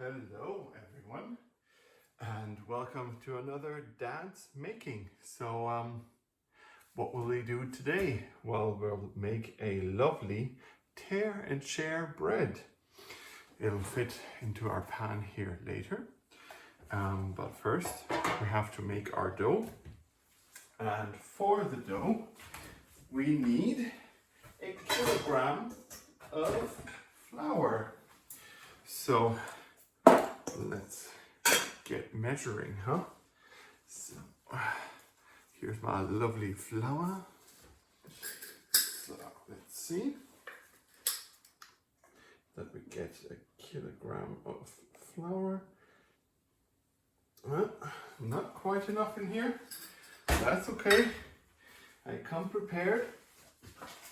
Hello everyone, and welcome to another Dad's Making. So what will we do today? Well, we'll make a lovely tear and share bread. It'll fit into our pan here later, but first we have to make our dough. And for the dough we need a kilogram of flour. So let's get measuring, huh? So here's my lovely flour. So let's see that we get a kilogram of flour. Well, not quite enough in here. That's okay. I come prepared,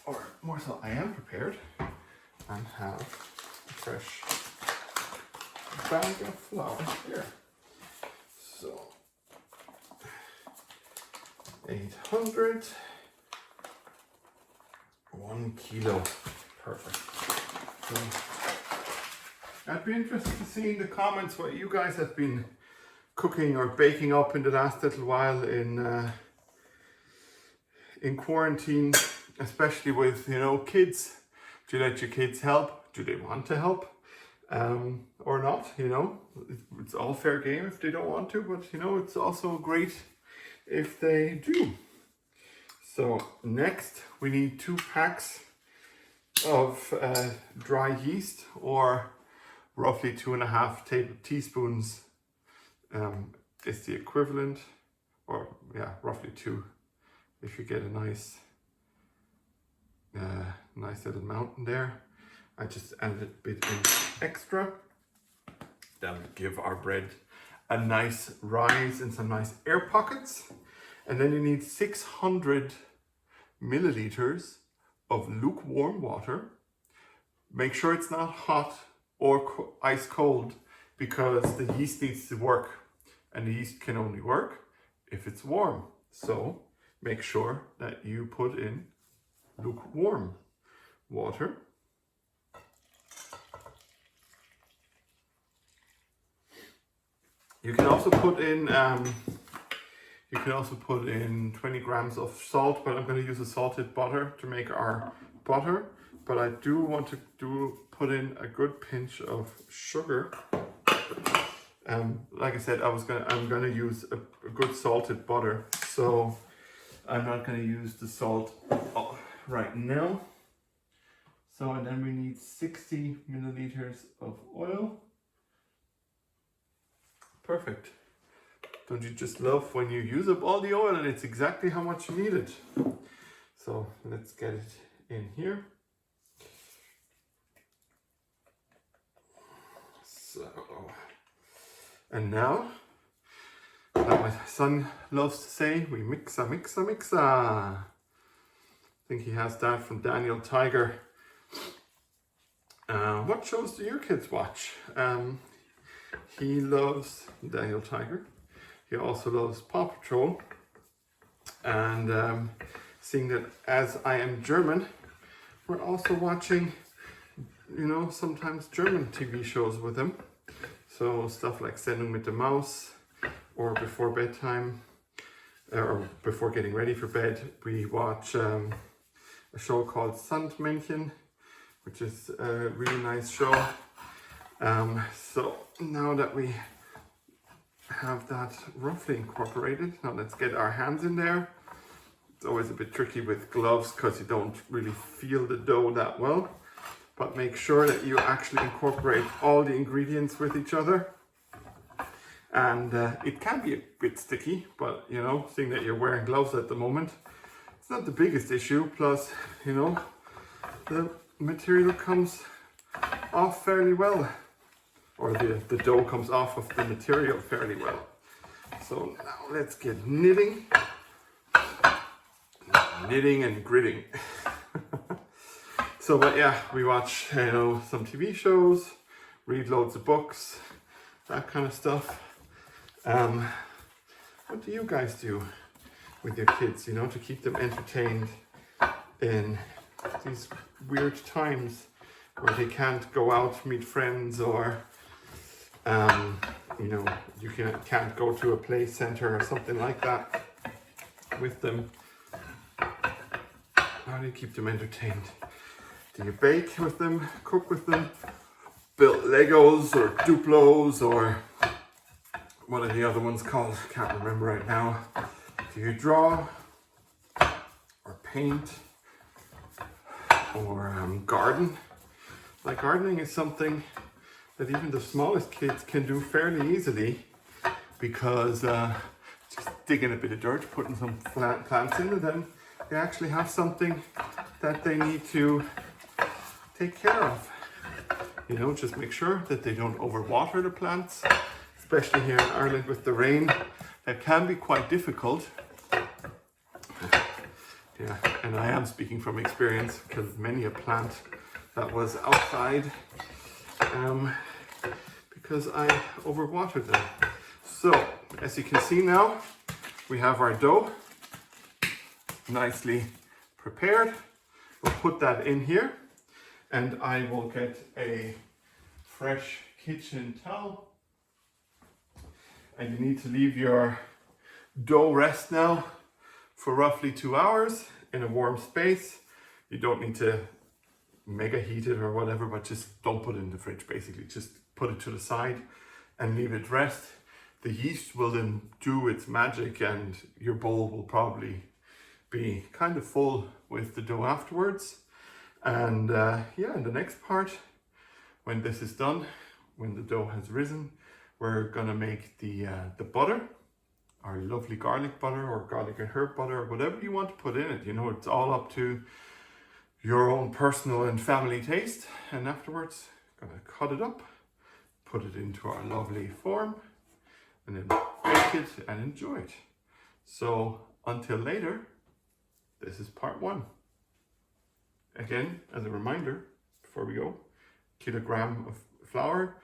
or more so, I am prepared, and have a fresh bag of flour here. So 800, 1 kilo, perfect. So I'd be interested to see in the comments what you guys have been cooking or baking up in the last little while in quarantine, especially with kids. Do you let your kids help? Do they want to help? Or not, it's all fair game if they don't want to, but it's also great if they do. So next we need 2 packs of dry yeast, or roughly 2.5 teaspoons is the equivalent, or yeah, roughly 2 if you get a nice little mountain there. I just added a bit in extra. That will give our bread a nice rise and some nice air pockets. And then you need 600 milliliters of lukewarm water. Make sure it's not hot or ice cold, because the yeast needs to work, and the yeast can only work if it's warm. So make sure that you put in lukewarm water. You can also put in 20 grams of salt, but I'm going to use a salted butter to make our butter. But I do want to put in a good pinch of sugar. Like I said, I'm gonna use a good salted butter, so I'm not gonna use the salt right now. So, and then we need 60 milliliters of oil. Perfect. Don't you just love when you use up all the oil and it's exactly how much you need it? So let's get it in here. So, and now, like my son loves to say, we mixa, mixa, mixa. I think he has that from Daniel Tiger. What shows do your kids watch? He loves Daniel Tiger. He also loves Paw Patrol. And seeing that as I am German, we're also watching, sometimes German TV shows with him. So stuff like Sendung mit der Maus, or before bedtime, or before getting ready for bed, we watch a show called Sandmännchen, which is a really nice show. So now that we have that roughly incorporated, now let's get our hands in there. It's always a bit tricky with gloves because you don't really feel the dough that well, but make sure that you actually incorporate all the ingredients with each other. And it can be a bit sticky, but seeing that you're wearing gloves at the moment, it's not the biggest issue. Plus, the material comes off fairly well, or the dough comes off of the material fairly well. So now let's get knitting and gritting. So, but yeah, we watch some TV shows, read loads of books, that kind of stuff. What do you guys do with your kids, to keep them entertained in these weird times where they can't go out, meet friends, or You know, you can't go to a play center or something like that with them. How do you keep them entertained? Do you bake with them, cook with them, build Legos or Duplos, or what are the other ones called? Can't remember right now. Do you draw or paint or garden? Like, gardening is something that even the smallest kids can do fairly easily, because just digging a bit of dirt, putting some plants in, and then they actually have something that they need to take care of. You know, just make sure that they don't overwater the plants, especially here in Ireland with the rain. That can be quite difficult. Yeah, and I am speaking from experience, because many a plant that was outside because I overwatered them. So, as you can see now, we have our dough nicely prepared. We'll put that in here, and I will get a fresh kitchen towel. And you need to leave your dough rest now for roughly 2 hours in a warm space. You don't need to mega heat it or whatever, but just don't put it in the fridge. Basically, just put it to the side and leave it rest. The yeast will then do its magic, and your bowl will probably be kind of full with the dough afterwards. And yeah, in the next part, when this is done, when the dough has risen, we're gonna make the butter, our lovely garlic butter or garlic and herb butter, or whatever you want to put in it. You know, it's all up to your own personal and family taste. And afterwards, gonna cut it up, put it into our lovely form, and then bake it and enjoy it. So until later, this is part 1. Again, as a reminder, before we go, kilogram of flour,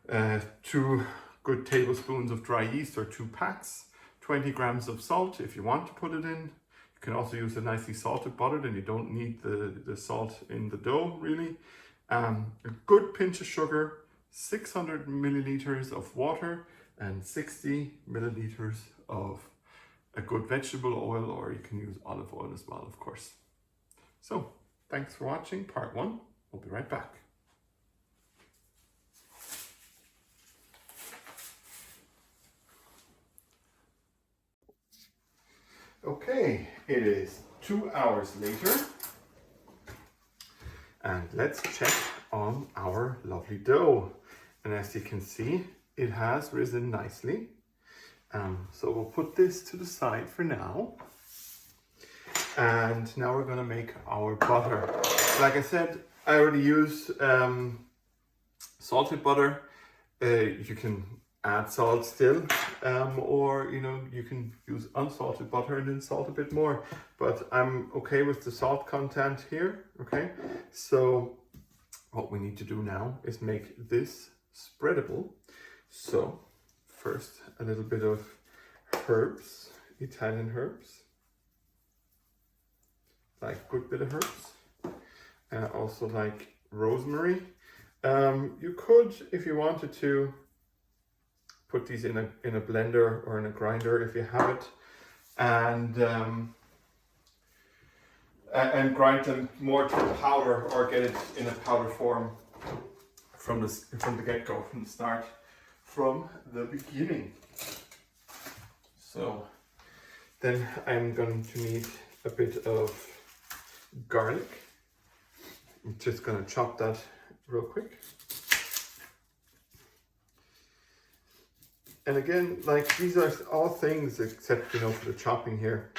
2 good tablespoons of dry yeast, or 2 packs, 20 grams of salt if you want to put it in. You can also use a nicely salted butter, then you don't need the salt in the dough really. A good pinch of sugar, 600 milliliters of water, and 60 milliliters of a good vegetable oil, or you can use olive oil as well, of course. So, thanks for watching part 1. We'll be right back. Okay, it is 2 hours later, and let's check on our lovely dough. And as you can see, it has risen nicely. So we'll put this to the side for now. And now we're gonna make our butter. Like I said, I already used salted butter. You can add salt still, or you know, you can use unsalted butter and then salt a bit more. But I'm okay with the salt content here, okay? So what we need to do now is make this spreadable. So first, a little bit of herbs, Italian herbs, like good bit of herbs, also like rosemary. You could, if you wanted to, put these in a blender or in a grinder if you have it, and grind them more to powder, or get it in a powder form from the get-go, from the start, from the beginning. So then I'm going to need a bit of garlic. I'm just going to chop that real quick. And again, like, these are all things, except, you know, for the chopping here,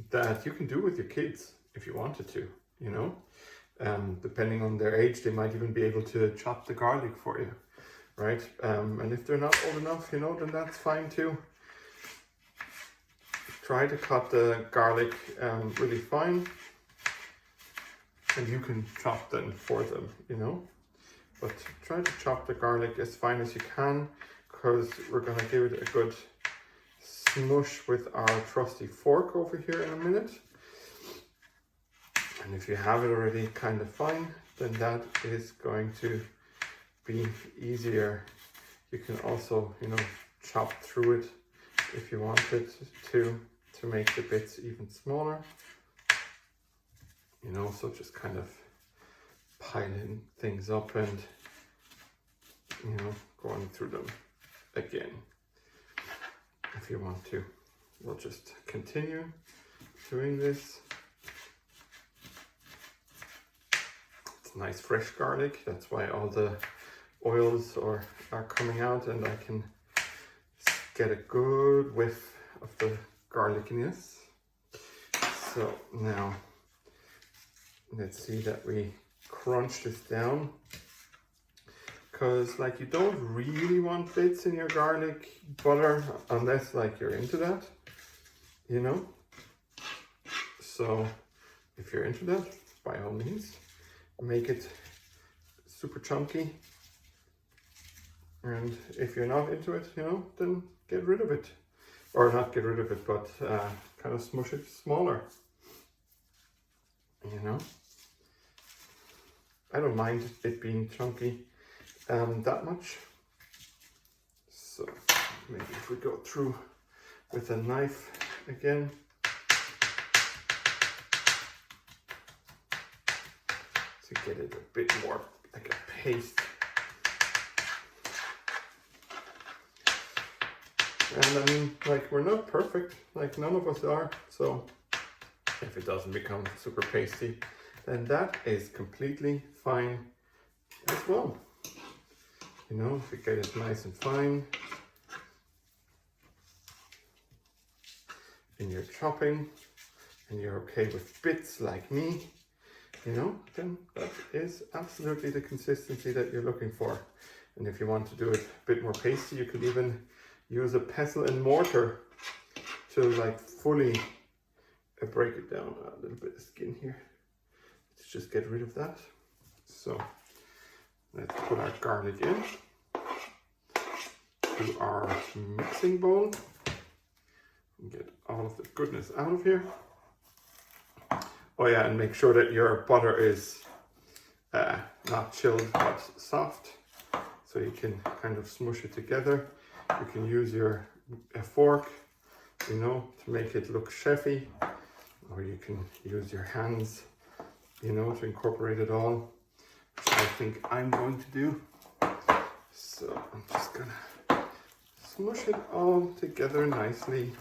that you can do with your kids if you wanted to, you know. Depending on their age, they might even be able to chop the garlic for you, right? And if they're not old enough, you know, then that's fine too. Try to cut the garlic really fine, and you can chop them for them, you know. But try to chop the garlic as fine as you can, because we're going to give it a good smush with our trusty fork over here in a minute. And if you have it already kind of fine, then that is going to be easier, you can also, you know, chop through it if you wanted to make the bits even smaller. You know, so just kind of piling things up and, you know, going through them again if you want to. We'll just continue doing this. It's nice fresh garlic, that's why all the oils are coming out, and I can get a good whiff of the garlickiness. So now let's see that we crunch this down, because like you don't really want bits in your garlic butter unless like you're into that, you know. So if you're into that, by all means, make it super chunky. And if you're not into it, you know, then get rid of it. Or not get rid of it, but kind of smush it smaller. You know, I don't mind it being chunky that much. So maybe if we go through with a knife again. To get it a bit more like a paste. And I mean, like, we're not perfect, like none of us are, so if it doesn't become super pasty, then that is completely fine as well. You know, if you get it nice and fine, and you're chopping, and you're okay with bits like me, you know, then that is absolutely the consistency that you're looking for. And if you want to do it a bit more pasty, you could even use a pestle and mortar to like fully break it down. A little bit of skin here. Let's just get rid of that. So let's put our garlic in to our mixing bowl and get all of the goodness out of here. Oh yeah, and make sure that your butter is not chilled but soft, so you can kind of smush it together. You can use your fork, you know, to make it look chefy, or you can use your hands, you know, to incorporate it all, which I think I'm going to do. So I'm just gonna smush it all together nicely.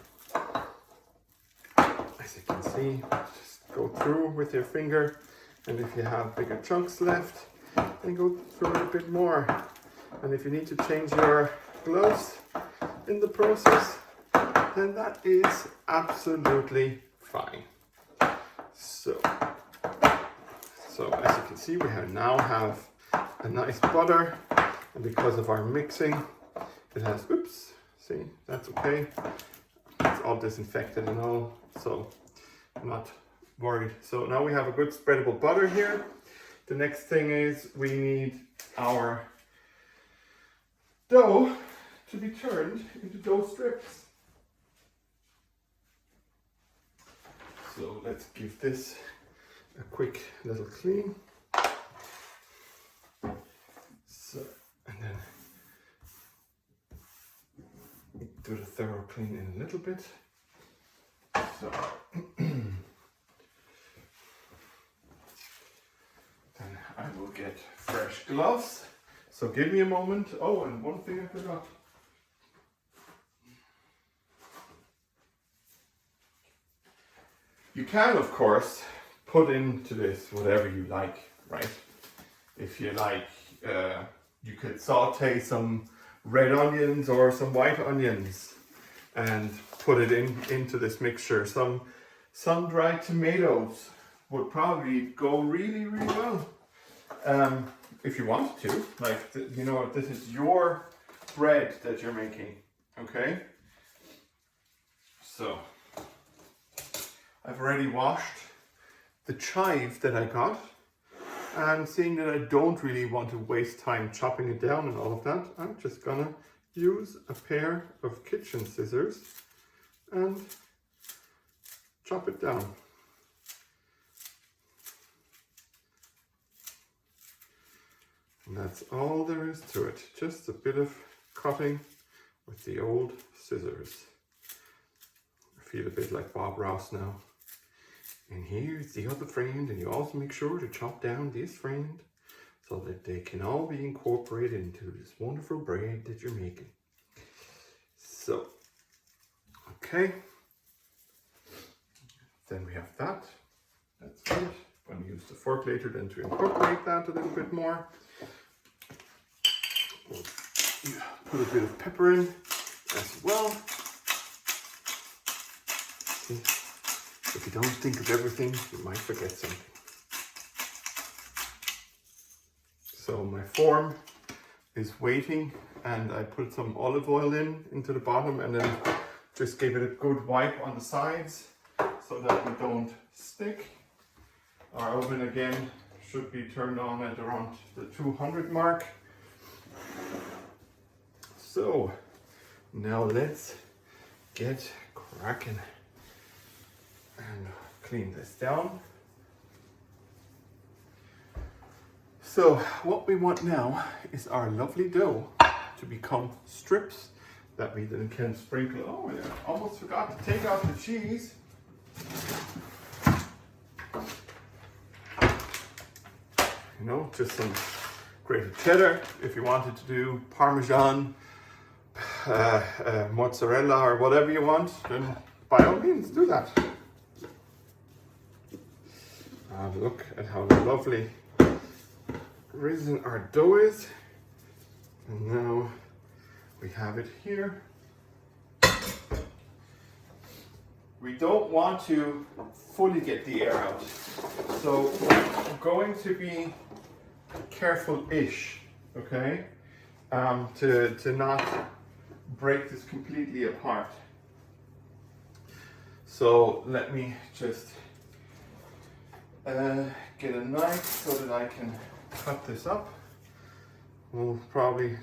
As you can see, just go through with your finger, and if you have bigger chunks left, then go through it a bit more. And if you need to change your gloves in the process, then that is absolutely fine. So as you can see, we now have a nice butter, and because of our mixing, it has, oops, see, that's okay. It's all disinfected and all, so I'm not worried. So now we have a good spreadable butter here. The next thing is we need our dough to be turned into dough strips. So let's give this a quick little clean. So, and then do the thorough clean in a little bit. So then I will get fresh gloves. So give me a moment. Oh, and one thing I forgot. You can, of course, put into this whatever you like, right? If you like, you could saute some red onions or some white onions and put it into this mixture. Some sun-dried tomatoes would probably go really, really well. If you want to, like, you know, this is your bread that you're making, okay? So I've already washed the chive that I got, and seeing that I don't really want to waste time chopping it down and all of that, I'm just gonna use a pair of kitchen scissors and chop it down. And that's all there is to it. Just a bit of cutting with the old scissors. I feel a bit like Bob Ross now. And here's the other friend, and you also make sure to chop down this friend so that they can all be incorporated into this wonderful bread that you're making. So, okay. Then we have that. That's good. I'm going to use the fork later then to incorporate that a little bit more. We'll put a bit of pepper in as well. See, if you don't think of everything, you might forget something. So my form is waiting, and I put some olive oil into the bottom, and then just gave it a good wipe on the sides so that we don't stick. Our oven again should be turned on at around the 200 mark. So now let's get cracking and clean this down. So what we want now is our lovely dough to become strips that we then can sprinkle. Oh yeah, almost forgot to take out the cheese. You know, just some grated cheddar. If you wanted to do Parmesan, mozzarella, or whatever you want, then by all means do that. Look at how lovely risen our dough is. And now we have it here. We don't want to fully get the air out. So we're going to be careful-ish, okay? To not break this completely apart. So let me just get a knife so that I can cut this up. We'll probably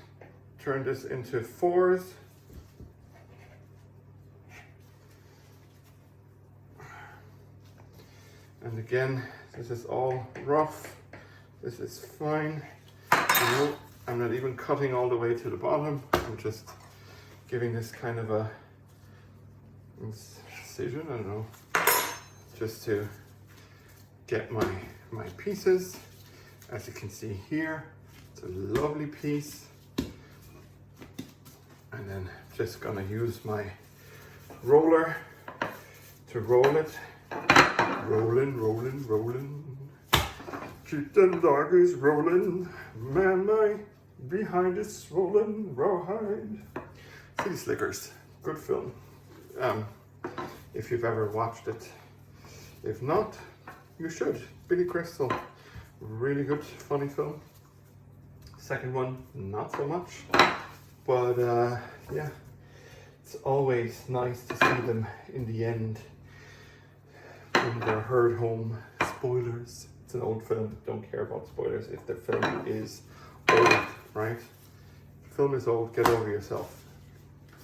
turn this into 4s. And again, this is all rough. This is fine. You know, I'm not even cutting all the way to the bottom. I'm just giving this kind of a incision, I don't know, just to get my pieces. As you can see here, it's a lovely piece. And then just gonna use my roller to roll it. Rolling, rolling, rolling. Keep the loggers rolling. Man, my behind is swollen rawhide. City Slickers, good film. If you've ever watched it. If not, you should. Billy Crystal, really good, funny film. Second one, not so much. But yeah, it's always nice to see them in the end when they're heard home. Spoilers. It's an old film. Don't care about spoilers if the film is old, right? If the film is old, get over yourself.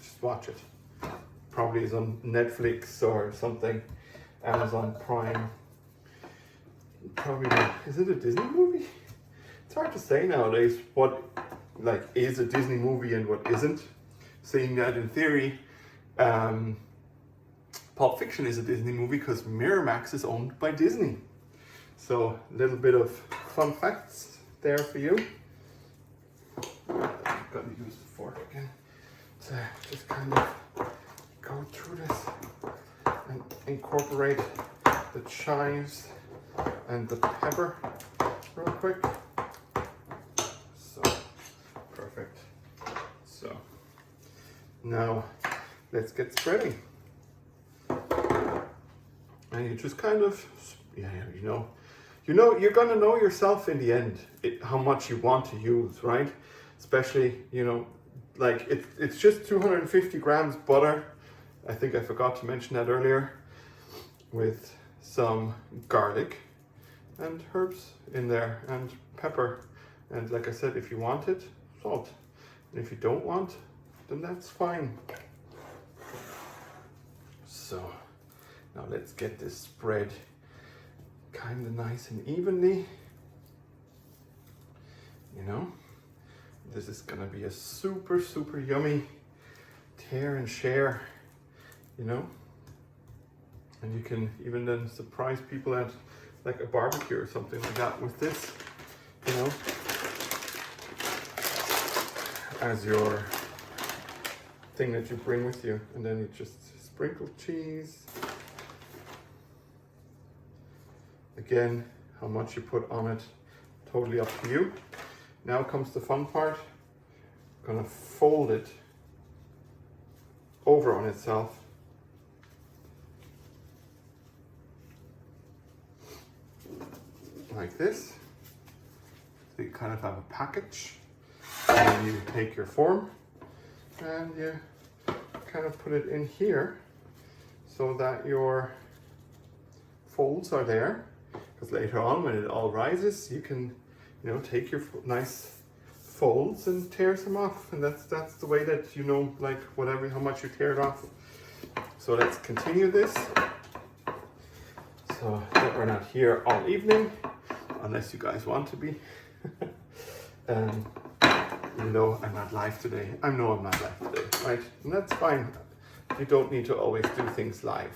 Just watch it. Probably is on Netflix or something. Amazon Prime. Probably not. Is it a Disney movie? It's hard to say nowadays what like is a Disney movie and what isn't. Saying that in theory, Pulp Fiction is a Disney movie because Miramax is owned by Disney. So a little bit of fun facts there for you. I've got to use the fork again to just kind of go through this and incorporate the chives and the pepper real quick. So, perfect. So, now let's get spreading. And you just kind of, you're gonna know yourself in the end, how much you want to use, right? Especially, like it's just 250 grams butter. I think I forgot to mention that earlier, with some garlic and herbs in there and pepper. And like I said, if you want it, salt. And if you don't want, then that's fine. So now let's get this spread kind of nice and evenly. you know. This is gonna be a super, super yummy tear and share, you know. And you can even then surprise people at like a barbecue or something like that with this, you know, as your thing that you bring with you. And then you just sprinkle cheese. Again, how much you put on it, totally up to you. Now comes the fun part. I'm gonna fold it over on itself. Like this. So you kind of have a package. And then you take your form and you kind of put it in here so that your folds are there. Because later on, when it all rises, you can, you know, take your nice folds and tear some off. And that's the way that, you know, like whatever, how much you tear it off. So let's continue this. So that we're not here all evening, unless you guys want to be. Even though I'm not live today. I know I'm not live today, right? And that's fine. You don't need to always do things live.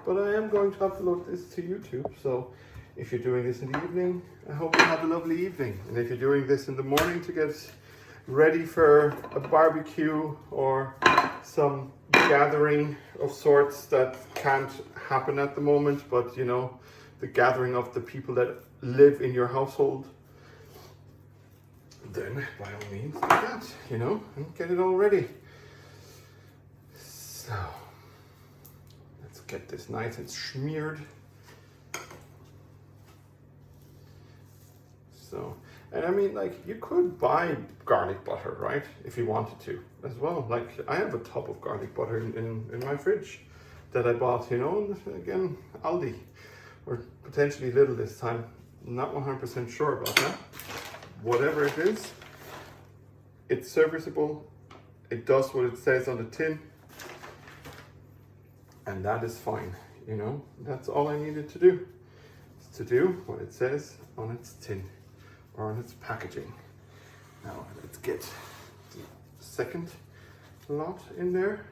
But I am going to upload this to YouTube, so if you're doing this in the evening, I hope you have a lovely evening. And if you're doing this in the morning to get ready for a barbecue or some gathering of sorts that can't happen at the moment, but you know, the gathering of the people that live in your household, then by all means do that, you know, and get it all ready. So let's get this nice and smeared. So, and I mean, like, you could buy garlic butter, right, if you wanted to as well. Like, I have a tub of garlic butter in my fridge that I bought, you know, again, Aldi, or potentially Lidl this time. I'm not 100% sure about that. Whatever it is, it's serviceable. It does what it says on the tin, and that is fine, you know. That's all I needed to do, is to do what it says on its tin or on its packaging. Now let's get the second lot in there.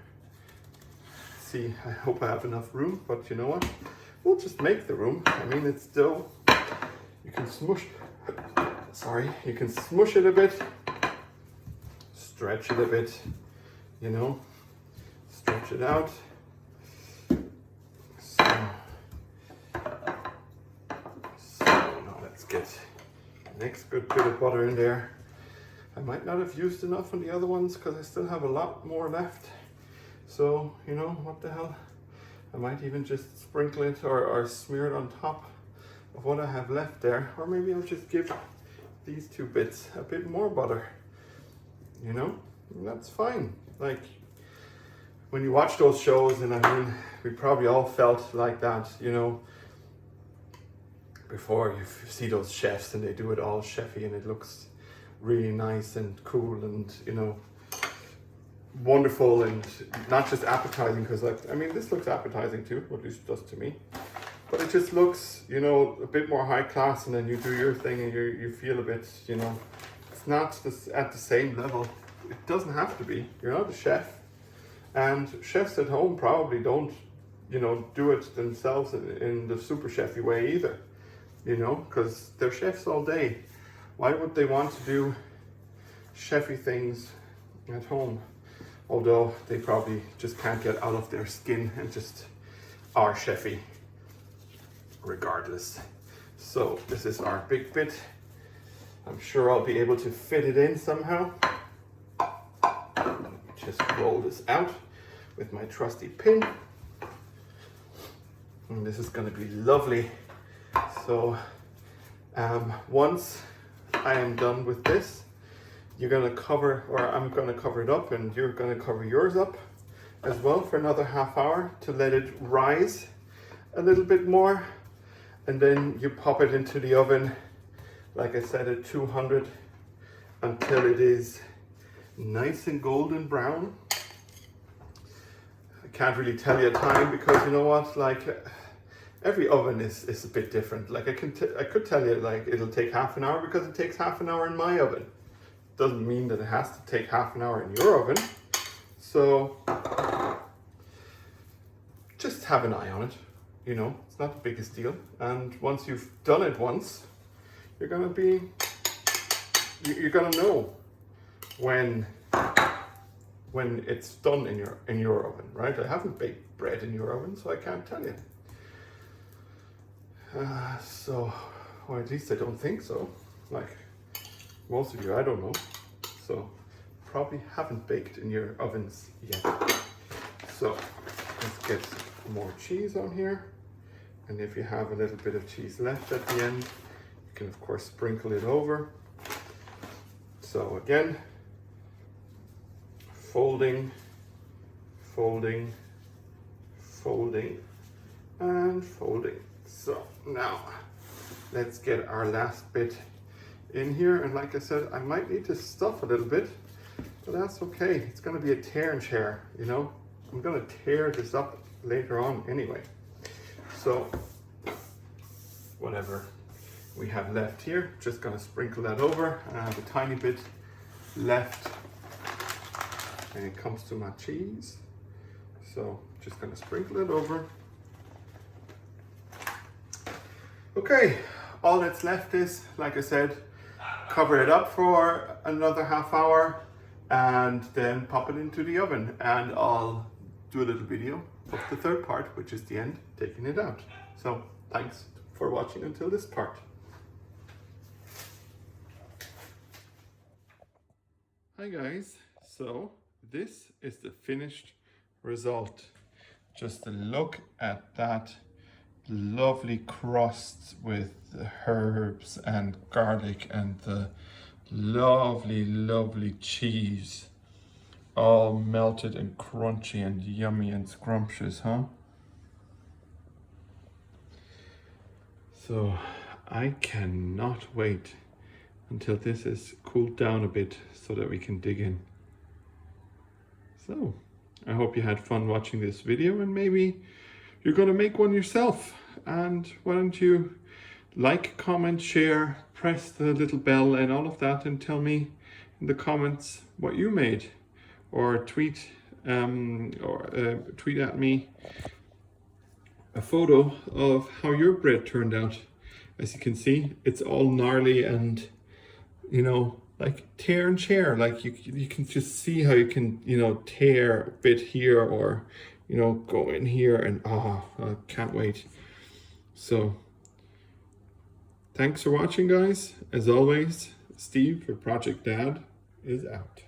See, I hope I have enough room, but you know what? We'll just make the room. I mean, it's still, you can smush, sorry, you can smush it a bit, stretch it a bit, you know, stretch it out. So now let's get the next good bit of butter in there. I might not have used enough on the other ones because I still have a lot more left. So, you know, what the hell? I might even just sprinkle it or smear it on top of what I have left there. Or maybe I'll just give these two bits a bit more butter, you know? And that's fine. Like, when you watch those shows, and I mean, we probably all felt like that, you know, before you see those chefs and they do it all chefy and it looks really nice and cool and, you know, wonderful and not just appetizing, because like, I mean, this looks appetizing too, or at least it does to me, but it just looks, you know, a bit more high class, and then you do your thing and you feel a bit, you know, it's not at the same level. It doesn't have to be. You're not a chef, and chefs at home probably don't, you know, do it themselves in the super chefy way either, you know, because they're chefs all day. Why would they want to do chefy things at home? Although they probably just can't get out of their skin and just are chefy regardless. So this is our big bit. I'm sure I'll be able to fit it in somehow. Just roll this out with my trusty pin. And this is gonna be lovely. So once I am done with this, you're gonna cover, or I'm gonna cover it up, and you're gonna cover yours up as well for another half hour to let it rise a little bit more. And then you pop it into the oven, like I said, at 200 until it is nice and golden brown. I can't really tell you a time because you know what, like, every oven is a bit different. Like I could tell you like it'll take half an hour because it takes half an hour in my oven. Doesn't mean that it has to take half an hour in your oven. So just have an eye on it. You know, it's not the biggest deal. And once you've done it once, you're gonna know when it's done in your oven, right? I haven't baked bread in your oven, so I can't tell you. Or at least I don't think so. Like most of you, I don't know. So probably haven't baked in your ovens yet. So let's get some more cheese on here. And if you have a little bit of cheese left at the end, you can of course sprinkle it over. So again, folding, folding, folding, and folding. So now let's get our last bit in here. And like I said, I might need to stuff a little bit, but that's okay. It's gonna be a tear and share, you know? I'm gonna tear this up later on anyway. So whatever we have left here, just gonna sprinkle that over. I have a tiny bit left when it comes to my cheese. So just gonna sprinkle it over. Okay, all that's left is, like I said, cover it up for another half hour and then pop it into the oven, and I'll do a little video of the third part, which is the end, taking it out. So thanks for watching until this part. Hi guys, so this is the finished result. Just a look at that lovely crust with the herbs and garlic and the lovely cheese, all melted and crunchy and yummy and scrumptious, huh? So I cannot wait until this is cooled down a bit so that we can dig in. So I hope you had fun watching this video, and maybe you're going to make one yourself. And why don't you like, comment, share, press the little bell and all of that, and tell me in the comments what you made, or tweet tweet at me a photo of how your bread turned out. As you can see, it's all gnarly and, you know, like tear and share. Like you can just see how you can, you know, tear a bit here, or, you know, go in here, and I can't wait. So thanks for watching, guys. As always, Steve for Project Dad is out.